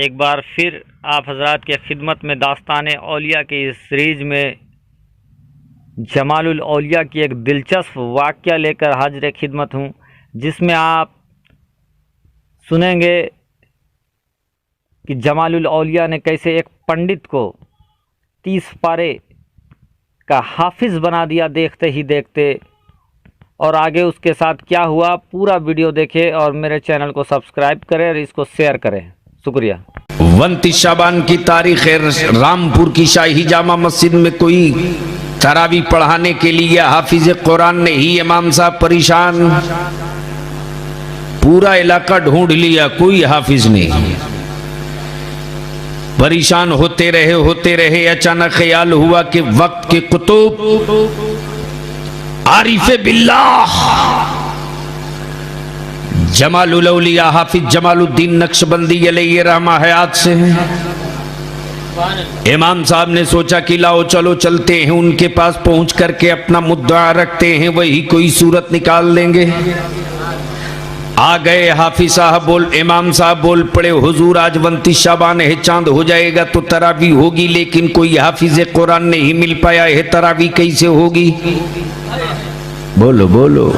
एक बार फिर आप हजरात के खिदमत में दास्तान औलिया के इस सीरीज़ में जमालुल औलिया की एक दिलचस्प वाक़या लेकर हाजिर खिदमत हूँ, जिसमें आप सुनेंगे कि जमालुल औलिया ने कैसे एक पंडित को 30 पारे का हाफिज़ बना दिया देखते ही देखते, और आगे उसके साथ क्या हुआ। पूरा वीडियो देखें और मेरे चैनल को सब्सक्राइब करें और इसको शेयर करें। शुक्रिया। 29 शाबान की तारीख है। रामपुर की शाही जामा मस्जिद में कोई तरावी पढ़ाने के लिए हाफिज कुरान ने ही इमाम साहब परेशान, पूरा इलाका ढूंढ लिया, कोई हाफिज नहीं। परेशान होते रहे। अचानक ख्याल हुआ कि वक्त के कुतुब आरिफे बिल्लाह जमालुल औलिया हाफिज जमालुद्दीन नक्शबंदी अलैहि रहमा हयात से हैं। इमाम साहब ने सोचा कि लाओ चलो चलते हैं, उनके पास पहुंच करके अपना मुद्दा रखते हैं, वही कोई सूरत निकाल लेंगे। आ गए हाफिज साहब इमाम साहब बोल पड़े, हुजूर आज 29 शाबान है, चांद हो जाएगा तो तरावी होगी, लेकिन कोई हाफिज कुरान नहीं मिल पाया है, तरावी कैसे होगी? बोलो बोलो।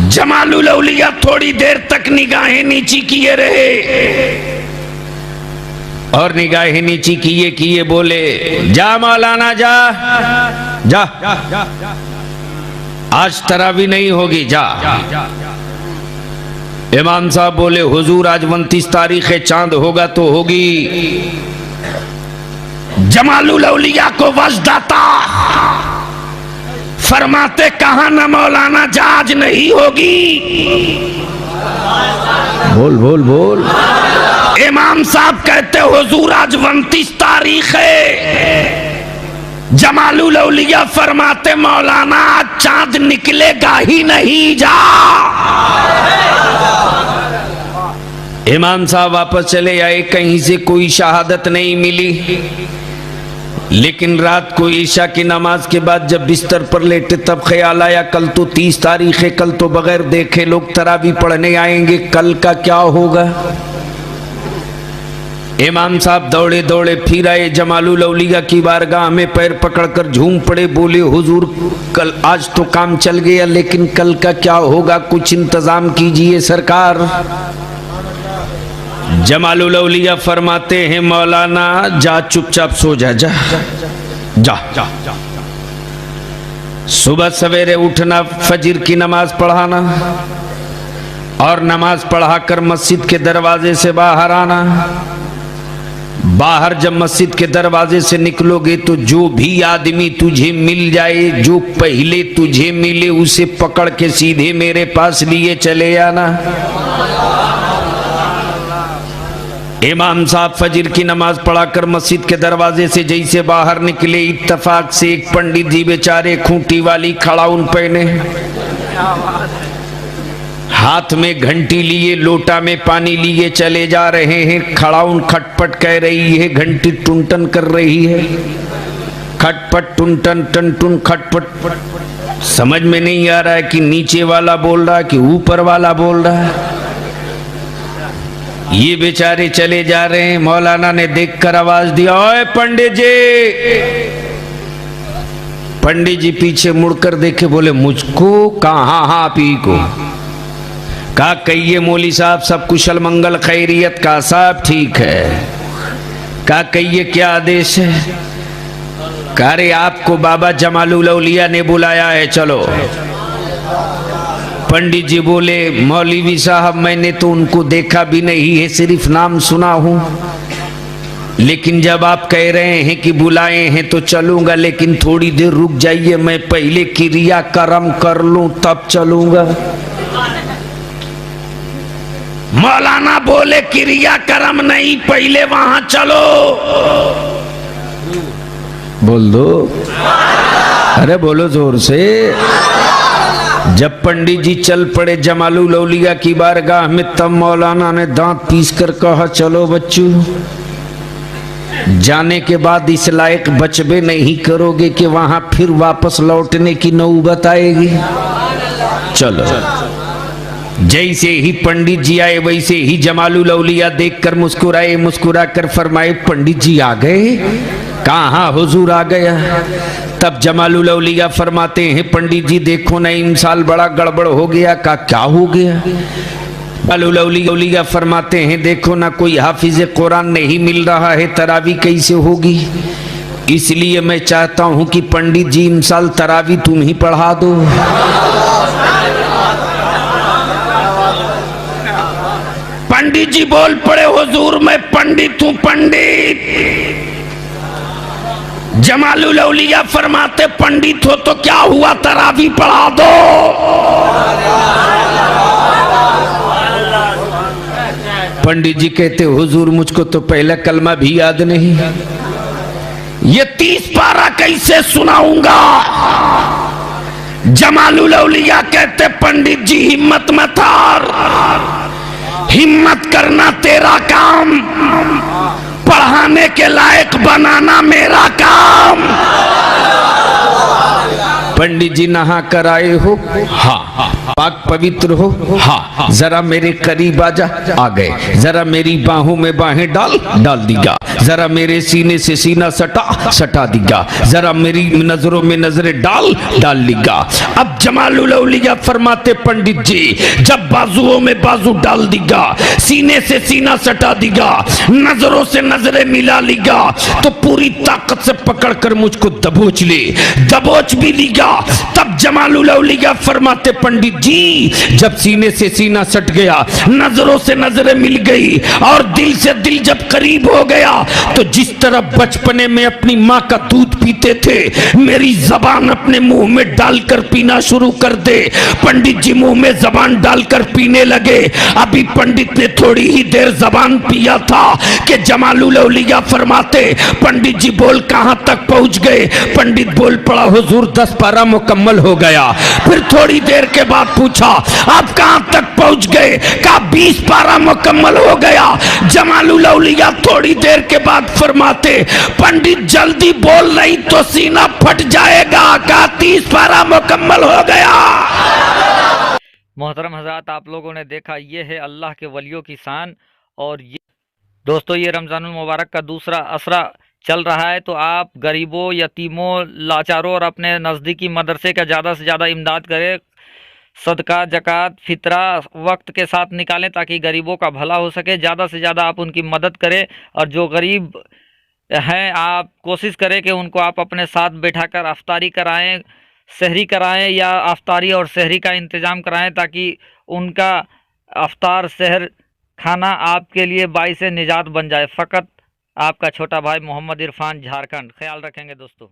जमालुल औलिया थोड़ी देर तक निगाहें नीची किए रहे और निगाहें नीची किए बोले, जा मौलाना जा जा, आज तरावी नहीं होगी, जा। इमाम साहब बोले, हुजूर आज 29 तारीख है, चांद होगा तो होगी। जमालुल औलिया को वजदाता फरमाते, कहा ना मौलाना, जा आज नहीं होगी। बोल बोल बोल। इमाम साहब कहते, हुजूर आज 29 तारीख है। जमालुल औलिया फरमाते, मौलाना आज चांद निकलेगा ही नहीं, जा। इमाम साहब वापस चले आए, कहीं से कोई शहादत नहीं मिली। लेकिन रात को ईशा की नमाज के बाद जब बिस्तर पर लेटे तब ख्याल आया, कल तो 30 तारीख है, कल तो बगैर देखे लोग तरावी पढ़ने आएंगे, कल का क्या होगा? इमाम साहब दौड़े दौड़े फिर आए, जमालुल औलिया की बारगाह में पैर पकड़कर झूम पड़े, बोले, हुजूर कल आज तो काम चल गया, लेकिन कल का क्या होगा? कुछ इंतजाम कीजिए सरकार। जमालुल औलिया फरमाते हैं, मौलाना जा चुपचाप सो जा, जा जा, जा, जा। सुबह सवेरे उठना, फजर की नमाज पढ़ाना और नमाज पढ़ाकर मस्जिद के दरवाजे से बाहर आना। बाहर जब मस्जिद के दरवाजे से निकलोगे तो जो भी आदमी तुझे मिल जाए, जो पहले तुझे मिले, उसे पकड़ के सीधे मेरे पास लिए चले आना। इमाम साहब फजर की नमाज पढ़ाकर मस्जिद के दरवाजे से जैसे बाहर निकले, इत्तफाक से एक पंडित जी बेचारे खूंटी वाली खड़ाउन पहने, हाथ में घंटी लिए, लोटा में पानी लिए चले जा रहे हैं। खड़ाउन खटपट कह रही है, घंटी टुनटन कर रही है, खटपट टुनटन टन खटपट। समझ में नहीं आ रहा है कि नीचे वाला बोल रहा है कि ऊपर वाला बोल रहा है। ये बेचारे चले जा रहे हैं। मौलाना ने देखकर आवाज दिया, ओए पंडित जी। पंडित जी पीछे मुड़कर देखे, बोले, मुझको? कहा? हाँ पी को। कहा, कहिए मौली साहब, सब कुशल मंगल खैरियत? का साहब ठीक है। कहा, कहिए क्या आदेश है? कहा, रे आपको बाबा जमालुल औलिया ने बुलाया है, चलो। पंडित जी बोले, मौलवी साहब मैंने तो उनको देखा भी नहीं है, सिर्फ नाम सुना हूं, लेकिन जब आप कह रहे हैं कि बुलाए हैं तो चलूंगा, लेकिन थोड़ी देर रुक जाइए, मैं पहले क्रिया कर्म कर लूं तब चलूंगा। मौलाना बोले, क्रिया कर्म नहीं, पहले वहां चलो। बोल दो, अरे बोलो जोर से। जब पंडित जी चल पड़े जमालुल औलिया की बारगाह में, तब मौलाना ने दांत पीसकर कहा, चलो बच्चू, जाने के बाद इस लायक बचबे नहीं करोगे कि वहां फिर वापस लौटने की नौबत आएगी। चलो। जैसे ही पंडित जी आए वैसे ही जमालुल औलिया देखकर मुस्कुराए, मुस्कुरा कर फरमाए पंडित जी आ गए? कहाँ हुजूर आ गया? तब जमालुल औलिया फरमाते हैं पंडित जी देखो ना इन साल बड़ा गड़बड़ हो गया। का क्या हो गया? जमालुल औलिया फरमाते हैं देखो ना कोई हाफिज कुरान नहीं मिल रहा है, तरावी कैसे होगी? इसलिए मैं चाहता हूं कि पंडित जी इन साल तरावी तुम ही पढ़ा दो। पंडित जी बोल पड़े हुजूर मैं पंडित हूं पंडित। जमालुल औलिया फरमाते पंडित हो तो क्या हुआ, तरावी पढ़ा दो। पंडित जी कहते हुजूर मुझको तो पहला कलमा भी याद नहीं, ये 30 पारा कैसे सुनाऊंगा? जमालुल औलिया कहते पंडित जी हिम्मत मत हार, हिम्मत करना तेरा काम, पढ़ाने के लायक बनाना मेरा काम। पंडित जी नहा कर आए हो? हाँ। पाक पवित्र हो? हाँ। जरा मेरे करीब आजा। आ गए। जरा मेरी बाहों में बाहें डाल दीगा। जरा मेरे सीने से सीना सटा दीगा। जरा मेरी नजरों में नजरें डाल लीगा। अब जमालुल औलिया फरमाते पंडित जी जब बाजुओं में बाजू डाल दीगा, सीने से सीना सटा दीगा, नजरों से नजरें मिला लीगा, तो पूरी ताकत से पकड़कर मुझको दबोच ले। दबोच भी लीगा। तब जमालुल औलिया फरमाते पंडित जी जब सीने से सीना सट गया, नजरों से नजरें मिल गई और दिल से दिल जब करीब हो गया, तो जिस तरह बचपने में अपनी माँ का दूध पीते थे, मेरी जबान अपने मुंह में डालकर पीना शुरू कर दे। पंडित जी मुंह में जबान डालकर पीने लगे। अभी पंडित ने थोड़ी ही देर जबान पिया था कि जमालुल औलिया फरमाते पंडित जी बोल कहां तक पहुंच गए? पंडित बोल पड़ा हुजूर 10 पारा मुकम्मल हो गया। फिर थोड़ी देर के बाद पूछा आप कहां तक पहुंच गए? कहा 20 पारा मुकम्मल हो गया। जमालुल औलिया थोड़ी देर के बाद फरमाते पंडित जल्दी बोल नहीं तो सीना फट जाएगा। कहा 30 पारा मुकम्मल हो गया। मोहतरम हज़रात, आप लोगों ने देखा ये है अल्लाह के वलियों की शान। और ये दोस्तों ये रमज़ानुल मुबारक का दूसरा असरा चल रहा है, तो आप गरीबों, यतीमों, लाचारों और अपने नज़दीकी मदरसे का ज़्यादा से ज़्यादा इमदाद करें। सदका, ज़कात, फितरा वक्त के साथ निकालें ताकि गरीबों का भला हो सके। ज़्यादा से ज़्यादा आप उनकी मदद करें। और जो गरीब हैं आप कोशिश करें कि उनको आप अपने साथ बैठाकर अफ्तारी कराएं, सहरी कराएं या अफ्तारी और सहरी का इंतज़ाम कराएं ताकि उनका अफ्तार सहर खाना आपके लिए बाइस निजात बन जाए। फ़कत आपका छोटा भाई मोहम्मद इरफान, झारखंड। ख्याल रखेंगे दोस्तों।